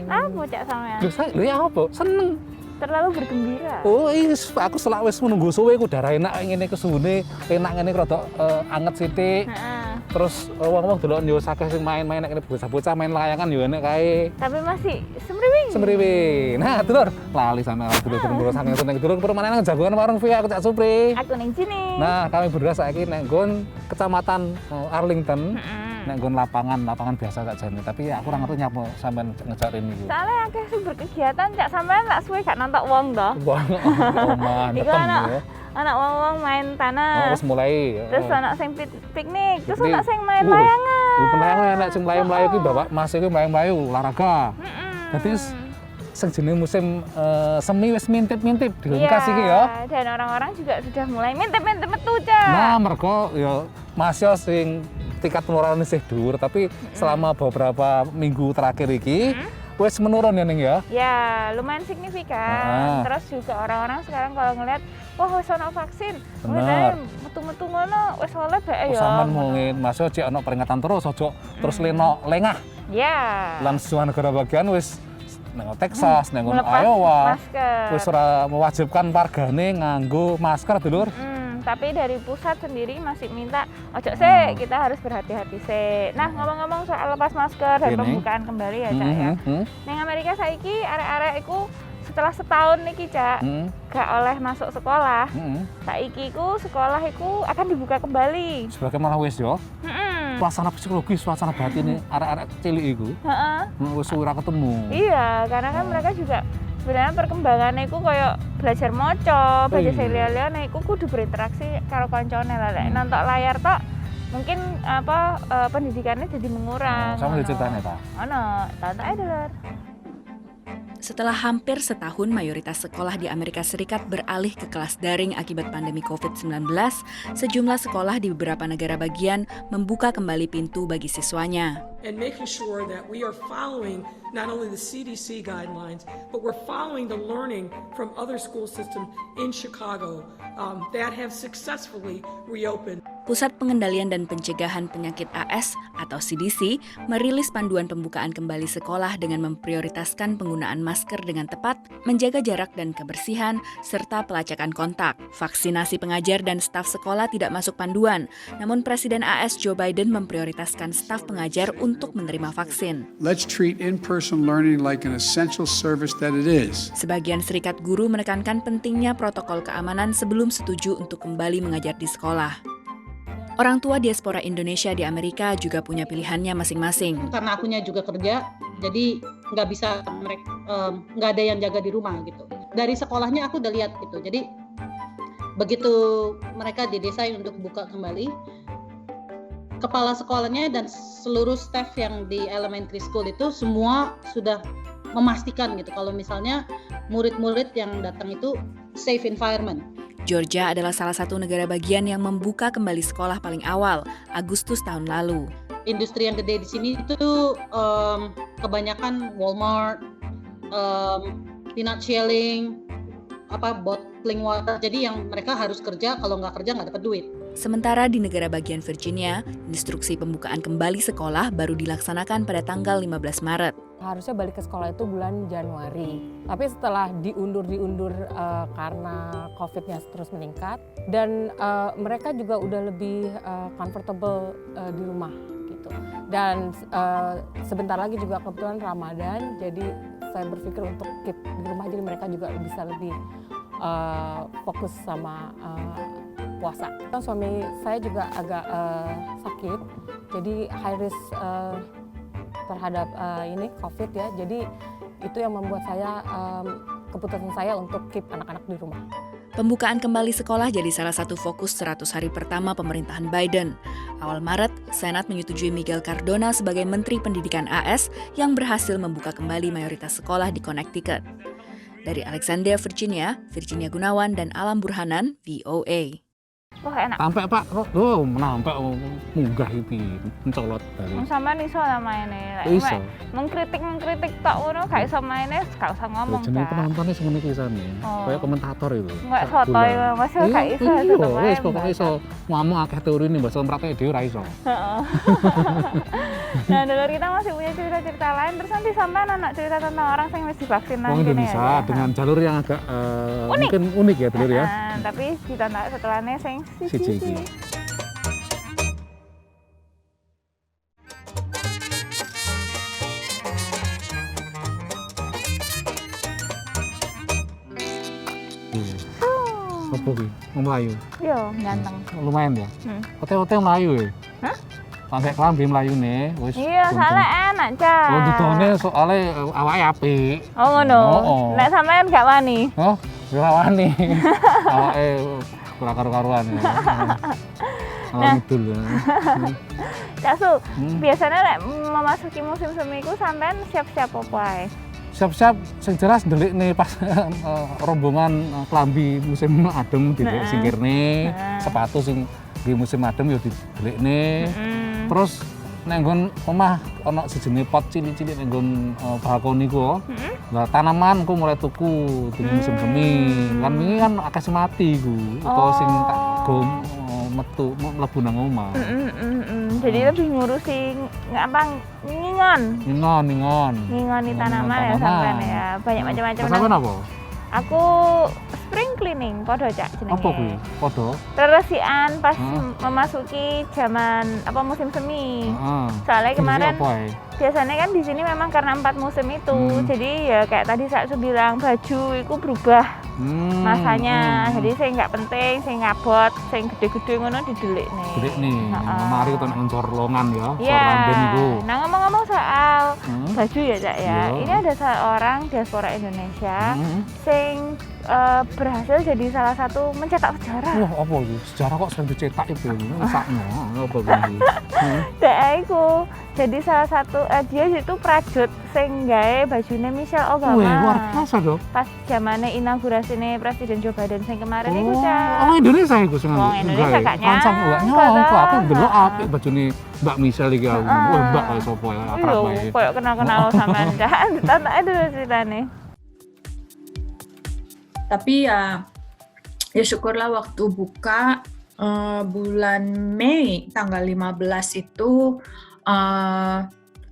Apa cak sampean? Lho ya apa? Seneng. Terlalu bergembira. Oh, aku selak wis menunggu suwe ku darah enak ngene kesuwune, enak ngene rada anget sithik. Heeh. Terus wong-wong delok yo akeh sing main-main nek bocah-bocah main layangan yo enek kae. Tapi masih semriwing. Semriwing. Nah, dulur, lali sana dulur-dulur sange seneng dulur permainan jagoan warung via aku Cak Supri. Aku ning sini. Nah, kami berdua saiki nek nggon Kecamatan Arlington. Nek nggon lapangan biasa tak jane, tapi aku ora ngerti nyapa sampean ngejak rene iki. Soalnya akeh sing berkegiatan cak sampean tak suwe gak nonton wong to. Wah, omah Iku netem anak ya. anak wong-wong main Oh, tanah. wis mulai. Terus anak sing piknik, terus Piknik. anak sing main layangan. Layangan nek sing mlayu-mlayu ki Bapak Mas iki mlayu-mlayu olahraga. Dadi sing jenenge musim semi wis mintip-mintip diungkas iki ya. Dan orang-orang juga sudah mulai mintip-mintip metu, Cak. Nah, mergo ya masih sing tingkat penularan isih dhuwur, tapi selama beberapa minggu terakhir iki wis menurun ya Ning ya. Ya, lumayan signifikan. Terus juga orang-orang sekarang kalau ngelihat, wah wis ana vaksin. Bener. Metu-metu ngono wis oleh bae ya. Sampeyan mungkin masuk cek ana peringatan terus aja terus lengah. Ya. Lan semua negara bagian wis nang Texas, nang Melepas Iowa. masker. Wis ora mewajibkan wargane nganggo masker, Dulur. Tapi dari pusat sendiri masih minta ojo sih, kita harus berhati-hati sih. Nah, ngomong-ngomong soal lepas masker dan pembukaan kembali ya, Cak ya. Neng Amerika saiki arek-arek iku setelah setahun niki, Cak, gak oleh masuk sekolah. Saiki iku sekolah iku akan dibuka kembali. Sebagai malah wis yo. Suasana psikologis, suasana batin arek-arek cilik iku. Heeh. Wis ora ketemu. Iya, karena kan mereka juga sebenarnya perkembangannya iku kayak belajar moco, belajar liya-liyane iku kudu berinteraksi karo koncone lah. Nonton layar tok mungkin pendidikannya jadi mengurang. Sama diceritane ta. Ono, tonton ae Dulur. Setelah hampir setahun mayoritas sekolah di Amerika Serikat beralih ke kelas daring akibat pandemi COVID-19, sejumlah sekolah di beberapa negara bagian membuka kembali pintu bagi siswanya. And making sure that we are following not only the CDC guidelines, but we're following the learning from other school systems in Chicago that have successfully reopened. Pusat Pengendalian dan Pencegahan Penyakit AS atau CDC merilis panduan pembukaan kembali sekolah dengan memprioritaskan penggunaan masker dengan tepat, menjaga jarak dan kebersihan, serta pelacakan kontak. Vaksinasi pengajar dan staf sekolah tidak masuk panduan, namun Presiden AS Joe Biden memprioritaskan staf pengajar untuk menerima vaksin. Let's treat in-person learning like an essential service that it is. Sebagian serikat guru menekankan pentingnya protokol keamanan sebelum setuju untuk kembali mengajar di sekolah. Orang tua diaspora Indonesia di Amerika juga punya pilihannya masing-masing. Karena akunya juga kerja, jadi nggak bisa nggak ada yang jaga di rumah gitu. Dari sekolahnya aku udah lihat gitu. Jadi begitu mereka didesain untuk buka kembali, kepala sekolahnya dan seluruh staff yang di elementary school itu semua sudah memastikan gitu kalau misalnya murid-murid yang datang itu safe environment. Georgia adalah salah satu negara bagian yang membuka kembali sekolah paling awal, Agustus tahun lalu. Industri yang gede di sini itu kebanyakan Walmart, peanut shelling, bottling water. Jadi yang mereka harus kerja, kalau nggak kerja nggak dapat duit. Sementara di negara bagian Virginia, instruksi pembukaan kembali sekolah baru dilaksanakan pada tanggal 15 Maret. Harusnya balik ke sekolah itu bulan Januari. Tapi setelah diundur karena COVID-nya terus meningkat dan mereka juga udah lebih comfortable di rumah gitu. Dan sebentar lagi juga kebetulan Ramadan, jadi saya berpikir untuk keep di rumah jadi mereka juga bisa lebih fokus sama puasa. Suami saya juga agak sakit, jadi high risk terhadap ini COVID ya. Jadi itu yang membuat saya keputusan saya untuk keep anak-anak di rumah. Pembukaan kembali sekolah jadi salah satu fokus 100 hari pertama pemerintahan Biden. Awal Maret, Senat menyetujui Miguel Cardona sebagai Menteri Pendidikan AS yang berhasil membuka kembali mayoritas sekolah di Connecticut. Dari Alexandria, Virginia Gunawan dan Alam Burhanan, VOA. Wah enak. Sampai Pak, menampak munggah iki mencolot dari. Sampeyan iso lah maine. Iso. Mengkritik tok ngono gak iso maine, gak usah ngomong. Jenenge penontonnya sing ngene iki sane. Kayak komentator itu. Enggak sotoy, masih gak iso. Wis pokoke iso Mamu akeh teori nih bahasa praktek dhewe ra iso. Nah, dulur kita masih punya cerita-cerita lain. Terus nanti sampean anak cerita tentang orang yang mesti vaksin Wong nanti Indonesia dengan jalur yang agak mungkin unik ya dulur ya. Tapi ditonton setelahnya sing Siji iki. Apa ki? Melayu. Yo, ganteng. Lumayan ya. Ote-ote Melayu ya. Hah? Pakai klambi Melayune wis. Iya, soalnya enak, Cak. Oh, didone soalnya awake apik. Oh, ngono. Oh. Nek sampean gak wani. Oh, ora wani. Awake ora karu-karuan ya. Nah, ngidul ya. Cak Su, biasanya nek memasuki musim semi ku sampean siap-siap apa ae? Siap-siap sing jelas ndelik nih pas rombongan klambi musim adem didelik singkirne, sepatu sing di musim adem yo didelikne. Terus nek nggon omah ana sejenis pot cilik-cilik nek nggon balkon niku. Lah tanaman ku mulai tuku di musim semi. Kan wingi kan akeh semati iku, utawa sing tak gom metu mlebu nang omah. Jadi lebih ngurusi ngingoni tanaman ya sampean ya. Banyak macam-macam. Sampean apa? Aku spring cleaning, podo Cak jenenge. Apa kuwi? Podo? Reresian pas memasuki zaman musim semi. Soalnya kemarin biasanya kan di sini memang karena 4 musim itu, jadi ya kayak tadi saya bilang baju itu berubah masanya. Jadi saya nggak penting, saya ngabot, saya gede-gede ngono didelik nih. Delik nih, mari kita ngensor longan ya, Iya. ramben itu. Nah ngomong-ngomong soal baju ya Cak ya, Iya. ini ada seorang diaspora Indonesia sing berhasil jadi salah satu mencetak sejarah. Wah, apa itu? Sejarah kok sering dicetak itu? Sakno, apa ini? Dia iku jadi salah satu dia itu prajut sing gawe bajune Michelle Obama. Wih, luar biasa dong. Pas zamannya inaugurasine Presiden Joe Biden sing kemarin iku Cak. Oh, Indonesia iku sing Wong Indonesia gak Kancang enggak nyangka aku ndelok apik bajune Mbak Michelle iki aku. Wah, Mbak kaya sapa ya akrab bae. Iya, koyo kenal-kenal sampean Cak. Ditonton dulu ceritane. Tapi ya syukurlah waktu buka bulan Mei tanggal 15 itu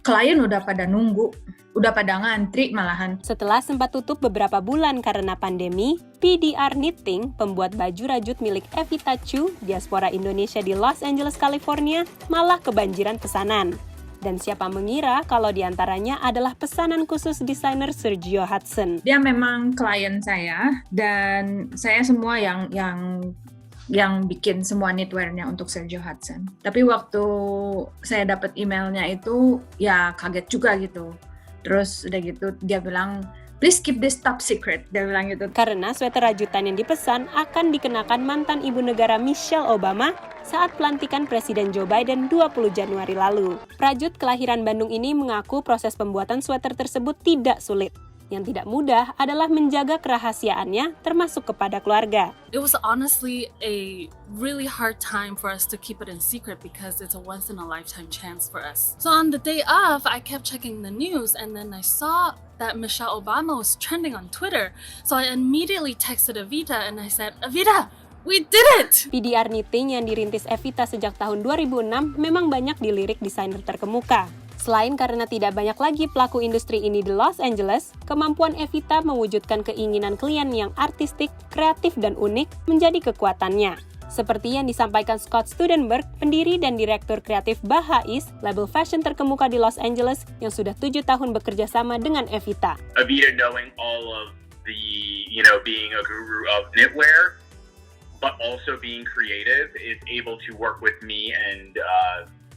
klien udah pada nunggu, udah pada ngantri malahan. Setelah sempat tutup beberapa bulan karena pandemi, PDR Knitting, pembuat baju rajut milik Evita Chu, diaspora Indonesia di Los Angeles, California, malah kebanjiran pesanan. Dan siapa mengira kalau diantaranya adalah pesanan khusus desainer Sergio Hudson. Dia memang klien saya dan saya semua yang bikin semua knitwear-nya untuk Sergio Hudson. Tapi waktu saya dapat emailnya itu ya kaget juga gitu. Terus udah gitu dia bilang, please keep this top secret, dia bilang gitu. Karena sweater rajutan yang dipesan akan dikenakan mantan ibu negara Michelle Obama saat pelantikan Presiden Joe Biden 20 Januari lalu. Prajut kelahiran Bandung ini mengaku proses pembuatan sweater tersebut tidak sulit. Yang tidak mudah adalah menjaga kerahasiaannya termasuk kepada keluarga. It was honestly a really hard time for us to keep it in secret because it's a once in a lifetime chance for us. So on the day of, I kept checking the news and then I saw that Michelle Obama was trending on Twitter. So I immediately texted Evita and I said, Evita, we did it! PDR Knitting yang dirintis Evita sejak tahun 2006 memang banyak dilirik desainer terkemuka. Selain karena tidak banyak lagi pelaku industri ini di Los Angeles, kemampuan Evita mewujudkan keinginan klien yang artistik, kreatif, dan unik menjadi kekuatannya. Seperti yang disampaikan Scott Studenberg, pendiri dan direktur kreatif Baha'is, label fashion terkemuka di Los Angeles yang sudah 7 tahun bekerja sama dengan Evita. Evita knowing all of the, being a guru of knitwear, but also being creative, is able to work with me and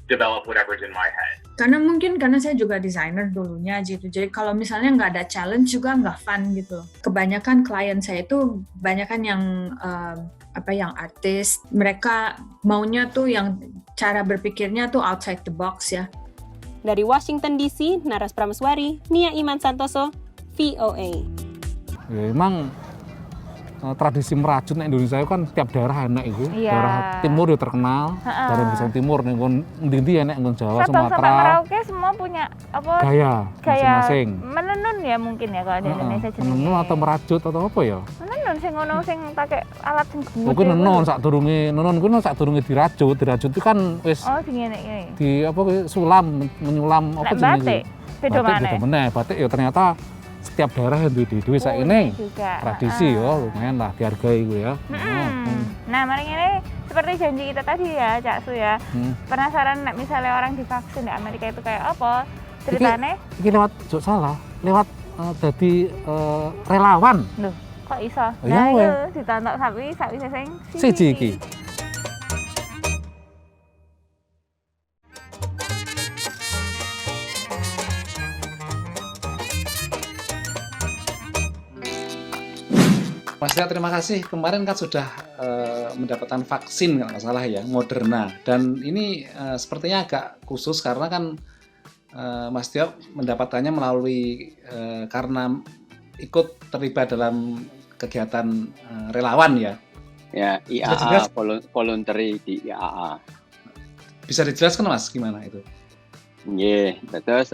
develop whatever's in my head. Karena saya juga desainer dulunya gitu. Jadi kalau misalnya nggak ada challenge juga nggak fun gitu. Kebanyakan klien saya itu banyakan yang yang artis. Mereka maunya tuh yang cara berpikirnya tuh outside the box ya. Dari Washington DC, Naras Prameswari, Nia Iman Santoso, VOA. Ya, emang tradisi merajut nek Indonesia itu kan setiap daerah enak itu. Iya. Daerah timur ya terkenal, daerah Indonesia timur ning ndi-ndi enak nggon Jawa, Sabang sampai Sumatera. Merauke semua punya apa? Gaya masing-masing. Menenun ya mungkin ya kalau di Indonesia jenenge. Menenun atau merajut atau apa ya? Menenun sing ngono sing pakai alat sing gede. Mungkin nenun sakdurunge dirajut itu kan wis Oh, ngene-ngene. di apa sulam menyulam apa jenenge. Beda meneh. Batik ya ternyata setiap daerah yang duwe saiki juga. tradisi lumayan lah dihargai gue ya. Nah, mari ini seperti janji kita tadi ya, Cak Su ya. Penasaran nek misalnya orang divaksin di Amerika itu kayak apa? Ceritane? Iki lewat dadi relawan. Loh, kok iso? Iya, Nah, weh. itu ditontok sapi sing Siji iki. Mas Ria, terima kasih. Kemarin kan sudah mendapatkan vaksin kalau nggak salah ya, Moderna. Dan ini sepertinya agak khusus karena kan Mas Tio mendapatkannya melalui karena ikut terlibat dalam kegiatan relawan ya. Ya, IAA, voluntary di IAA. Bisa dijelaskan Mas gimana itu? Iya, terus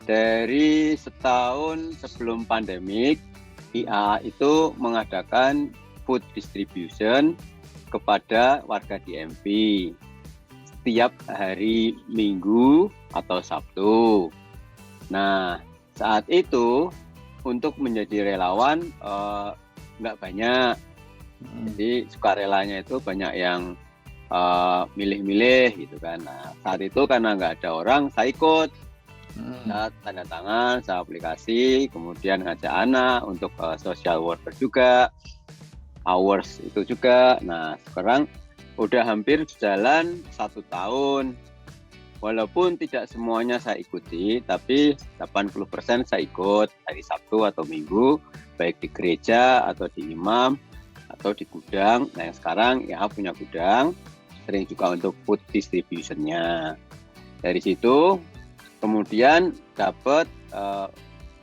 dari setahun sebelum pandemik, IAA itu mengadakan food distribution kepada warga DMV setiap hari Minggu atau Sabtu. Nah, saat itu untuk menjadi relawan nggak banyak. Jadi sukarelanya itu banyak yang milih-milih gitu kan. Nah, saat itu karena nggak ada orang, saya ikut. Saya tanda tangan, saya aplikasi, kemudian ngajak anak untuk social worker juga, hours itu juga. Nah, sekarang udah hampir jalan 1 tahun. Walaupun tidak semuanya saya ikuti, tapi 80% saya ikut hari Sabtu atau Minggu, baik di gereja atau di imam atau di gudang. Nah, yang sekarang ya punya gudang, sering juga untuk food distribution-nya. Dari situ kemudian dapat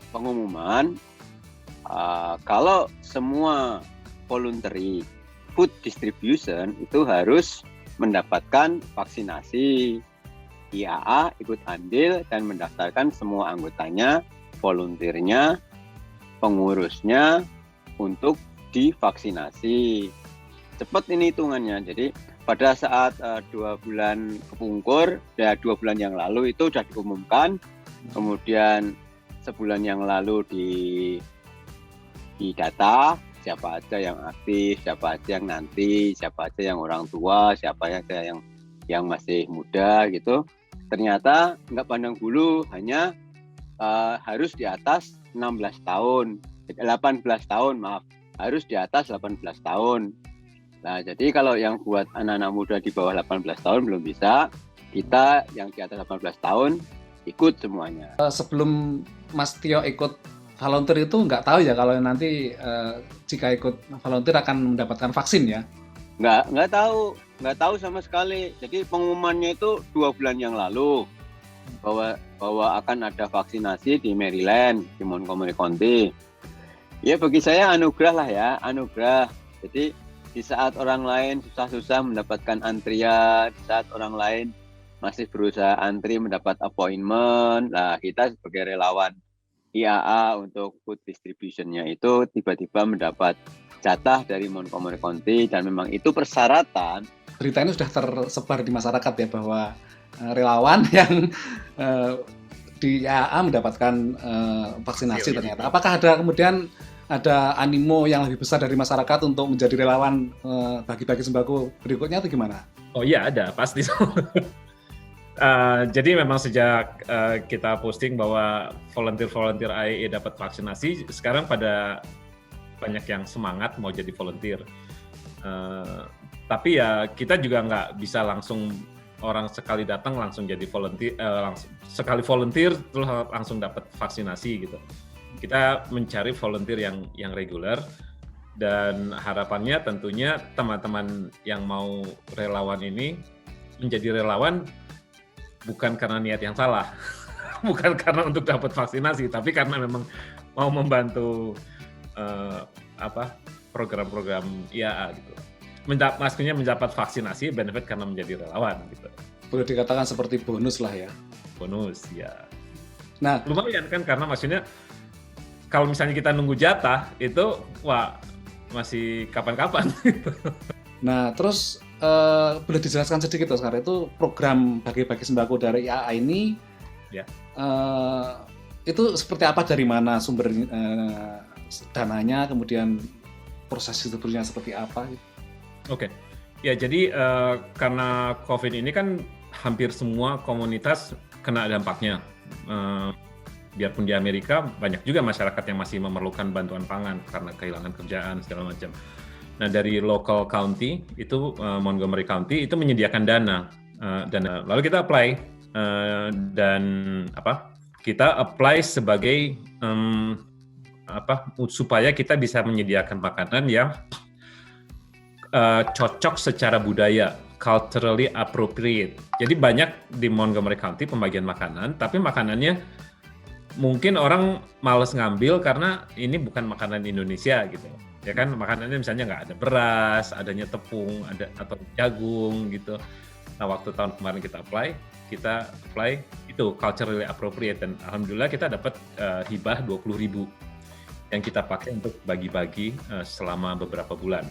pengumuman kalau semua voluntary food distribution itu harus mendapatkan vaksinasi. IAA ikut andil dan mendaftarkan semua anggotanya, volunteernya, pengurusnya untuk divaksinasi. Cepat ini hitungannya. Jadi pada saat 2 bulan kepungkur, ya 2 bulan yang lalu itu sudah diumumkan, kemudian sebulan yang lalu di data siapa aja yang aktif, siapa aja yang nanti, siapa aja yang orang tua, siapa aja yang masih muda gitu. Ternyata nggak pandang bulu, hanya harus di atas 16 tahun, 18 tahun maaf, harus di atas 18 tahun. Nah, jadi kalau yang buat anak-anak muda di bawah 18 tahun belum bisa, kita yang di atas 18 tahun ikut semuanya. Sebelum Mas Tio ikut volunteer itu nggak tahu ya kalau nanti jika ikut volunteer akan mendapatkan vaksin ya? Nggak tahu sama sekali. Jadi pengumumannya itu 2 bulan yang lalu bahwa akan ada vaksinasi di Maryland, di Montgomery County. Ya bagi saya anugerah lah ya, anugerah. Jadi di saat orang lain susah-susah mendapatkan antrian, di saat orang lain masih berusaha antri mendapat appointment, nah kita sebagai relawan IAA untuk food distribution-nya itu tiba-tiba mendapat jatah dari Montgomery County dan memang itu persyaratan. Berita ini sudah tersebar di masyarakat ya bahwa relawan yang di IAA mendapatkan vaksinasi ternyata. Apakah ada kemudian ada animo yang lebih besar dari masyarakat untuk menjadi relawan bagi-bagi sembako berikutnya atau gimana? Oh iya ada, pasti. Jadi memang sejak kita posting bahwa volunteer IAE dapat vaksinasi, sekarang pada banyak yang semangat mau jadi volunteer. Tapi ya kita juga nggak bisa langsung orang sekali datang langsung jadi volunteer, sekali volunteer terus langsung dapat vaksinasi gitu. Kita mencari volunteer yang reguler dan harapannya tentunya teman-teman yang mau relawan ini menjadi relawan bukan karena niat yang salah, bukan karena untuk dapat vaksinasi, tapi karena memang mau membantu program-program IAA gitu. Maksudnya mendapat vaksinasi benefit karena menjadi relawan gitu. Boleh dikatakan seperti bonus lah ya. Bonus ya. Nah, lumayan kan karena maksudnya kalau misalnya kita nunggu jatah itu wah masih kapan-kapan gitu. Nah, terus boleh dijelaskan sedikit Oscar, itu program bagi-bagi sembako dari IAA ini ya. Itu seperti apa, dari mana sumber dananya, kemudian proses distribusinya seperti apa gitu? Oke. Ya, jadi karena COVID ini kan hampir semua komunitas kena dampaknya. Biarpun di Amerika banyak juga masyarakat yang masih memerlukan bantuan pangan karena kehilangan kerjaan segala macam. Nah, dari local county itu Montgomery County itu menyediakan dana, lalu kita apply dan kita apply sebagai supaya kita bisa menyediakan makanan yang cocok secara budaya, culturally appropriate. Jadi banyak di Montgomery County pembagian makanan, tapi makanannya mungkin orang males ngambil karena ini bukan makanan Indonesia gitu. Ya kan, makanannya misalnya nggak ada beras, adanya tepung, atau jagung gitu. Nah, waktu tahun kemarin kita apply itu culturally appropriate, dan alhamdulillah kita dapat hibah 20.000 yang kita pakai untuk bagi-bagi selama beberapa bulan.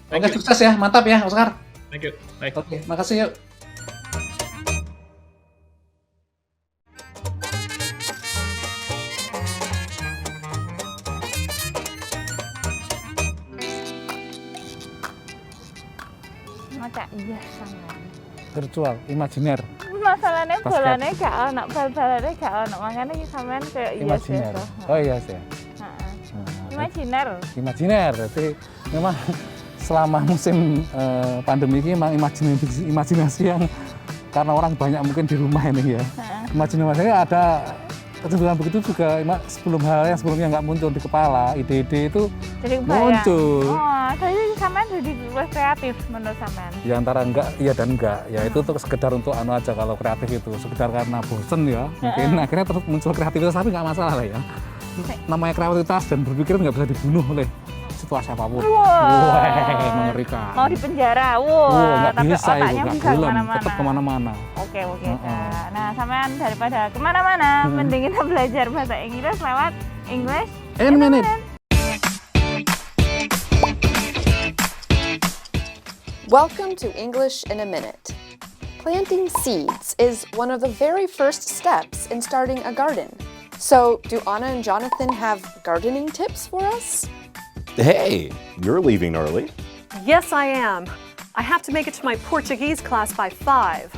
Oke, sukses ya, mantap ya Oscar. Thank you. Baik. Oke, makasih yuk. Maca iya sampean. Virtual, imajiner. Masalahnya bolane gak ono, bal-balane gak ono, makanya sampean kayak iya sih. Oh iya sih. Imajiner, jadi memang selama musim pandemi ini memang imajinasi yang karena orang banyak mungkin di rumah ini ya. Imajinasinya ada kecenderungan begitu juga, sebelum hal yang sebelumnya nggak muncul di kepala, ide-ide itu jadi muncul. Oh, jadi sampean jadi kreatif menurut sampean. Ya antara iya dan enggak. Ya itu tuh sekedar untuk aja, kalau kreatif itu sekedar karena bosen ya. Mungkin akhirnya terus muncul kreativitas, tapi nggak masalah lah ya. Namanya kreativitas dan berpikir nggak bisa dibunuh oleh situasi apapun. Mengerikan. Mau di penjara, nggak tapi bisa otaknya itu, bisa kemana-mana. tetap kemana-mana. Oke. Nah, sampean daripada kemana-mana, mending kita belajar bahasa Inggris lewat English in a minute. Welcome to English in a Minute. Planting seeds is one of the very first steps in starting a garden. So, do Anna and Jonathan have gardening tips for us? Hey, you're leaving early. Yes, I am. I have to make it to my Portuguese class by 5.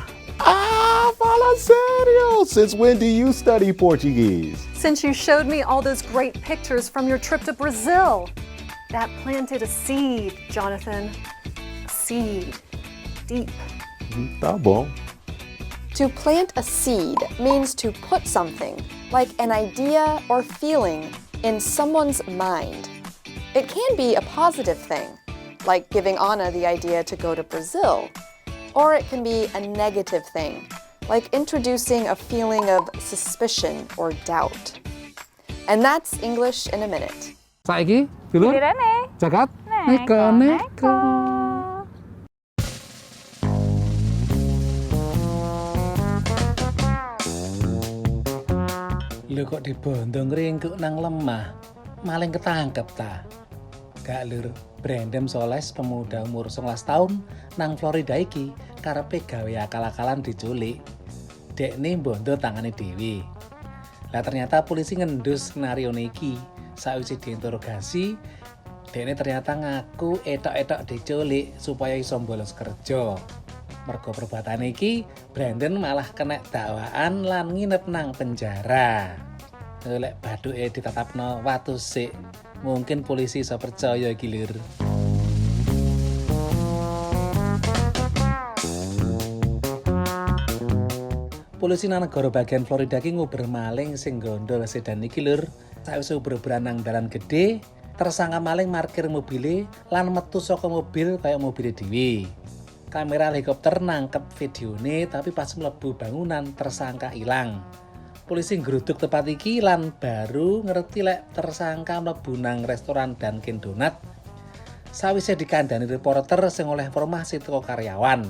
Fala sério! Since when do you study Portuguese? Since you showed me all those great pictures from your trip to Brazil. That planted a seed, Jonathan. A seed. Deep. Tá bom. To plant a seed means to put something, like an idea or feeling, in someone's mind. It can be a positive thing, like giving Anna the idea to go to Brazil. Or it can be a negative thing, like introducing a feeling of suspicion or doubt. And that's English in a Minute. Saiki, dulur, jagat, neko. Lho kok dibondong ringkuk nang lemah, maling ketangkep ta? Gak lur, Brandem Soles, pemuda umur 11 tahun nang Florida iki karepe gawe akal-akalan diculik. Dekne mbondo tangane dhewe. Lah ternyata polisi ngendus skenario iki. Sakwise diinterogasi, dekne ternyata ngaku etok-etok diculik supaya iso bolos kerja. Mergo perbuatan iki, Brandon malah kena dakwaan lan nginep nang penjara. Lek bathuke ditatapno watu sik, mungkin polisi iso percaya iki lur. Polisi nang negara bagian Florida ki nguber maling sing gondol sedan iki lur. Sakwise uber-uberan nang dalan gede, tersangka maling parkir mobile lan metu saka mobil kaya mobile dhewe. Kamera helikopter nangkep videone, tapi pas mlebu bangunan tersangka ilang. Polisi nggeruduk tempat iki lan baru ngerti lek tersangka mlebu nang restoran Dunkin Donut. Sawise dikandani reporter sing oleh informasi teko karyawan.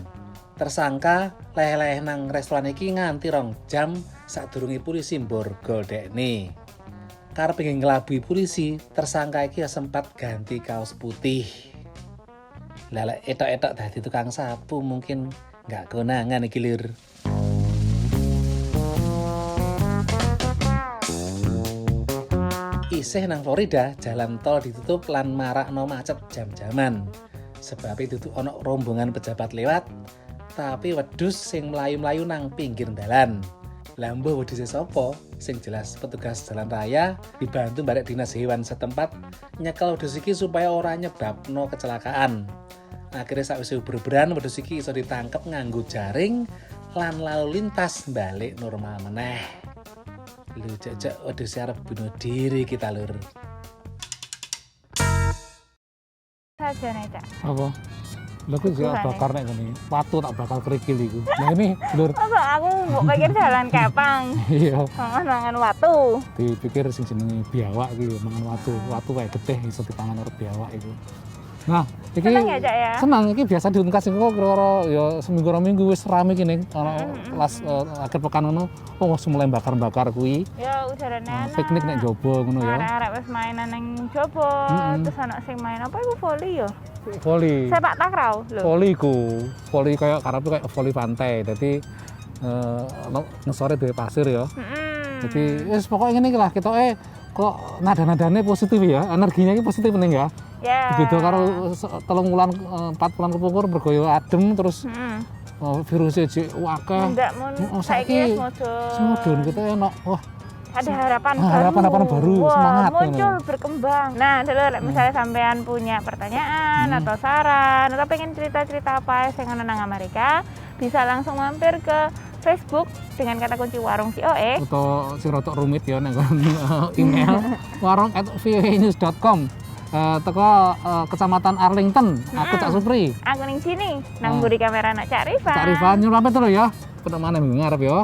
Tersangka leleh-leleh nang restoran iki nganti 2 jam sadurunge polisi mborgol dekne. Karep pengen ngelabui polisi, tersangka iki sempat ganti kaos putih. Lelek etok-etok dadi tukang sapu mungkin nggak konangan iki lur. Isih nang Florida, jalan tol ditutup lan marakno macet jam-jaman. Sebab itu ono rombongan pejabat lewat, tapi wedhus sing mlayu-mlayu nang pinggir dalan. Lah mbuh wedhuse sapa? Sing jelas petugas jalan raya dibantu barek dinas hewan setempat nyekel wedhus iki supaya ora nyebabno kecelakaan. Akhirnya sakwise uber-uberan wedhus iki iso ditangkep nganggo jaring lan lalu lintas balik normal meneh. Lu jajak wedhus arep bunuh diri kita lur. Saja nih Cak. Apa? Lha kok gak bakar nek ngene. Watu tak bakal kerikil iku. Nah ini lur. Masa aku mbok pikir jalan kepang. Iya. Mangan watu. Dipikir sing jenenge biawak iki mangan watu. Watu kayak getih iso dipangan karo biawak iku. Nah, iki seneng ya Cak ya? Seneng iki biasa diungkas iku kira-kira ya seminggu 2 minggu wis rame iki ning akhir pekan ngono. Oh, wis mulai bakar-bakar kuwi. Ya udarane enak. Piknik nek jobo ngono ya. Arek-arek wis mainan ning jobo, terus ana sing main apa iku voli ya? Voli. Sepak takraw lho. Voli kayak karepe kayak voli pantai. Dadi ngesore duwe pasir ya. Jadi wis pokoknya ngene iki lah ketoke kok nada-nadane positif ya. Energinya iki positif ning ya. Ya. Beda karo 3 bulan 4 bulan kepungkur bergoyo adem terus virusnya jek akeh. Ndak mun saiki semudun kita enak. Wah, ada harapan baru, semangat muncul berkembang. Nah, dulu misalnya sampean punya pertanyaan atau saran atau pengen cerita-cerita apa yang ana nang Amerika, bisa langsung mampir ke Facebook dengan kata kunci warung VOA atau sing rotok rumit ya nang email warung@voanews.com. Teko Kecamatan Arlington, aku Cak Supri. Aku ning sini, nang mburi kamera nak Cak Rifa. Cak Rifa nyuruh apa terus ya? Pada mana minggu ngarep ya?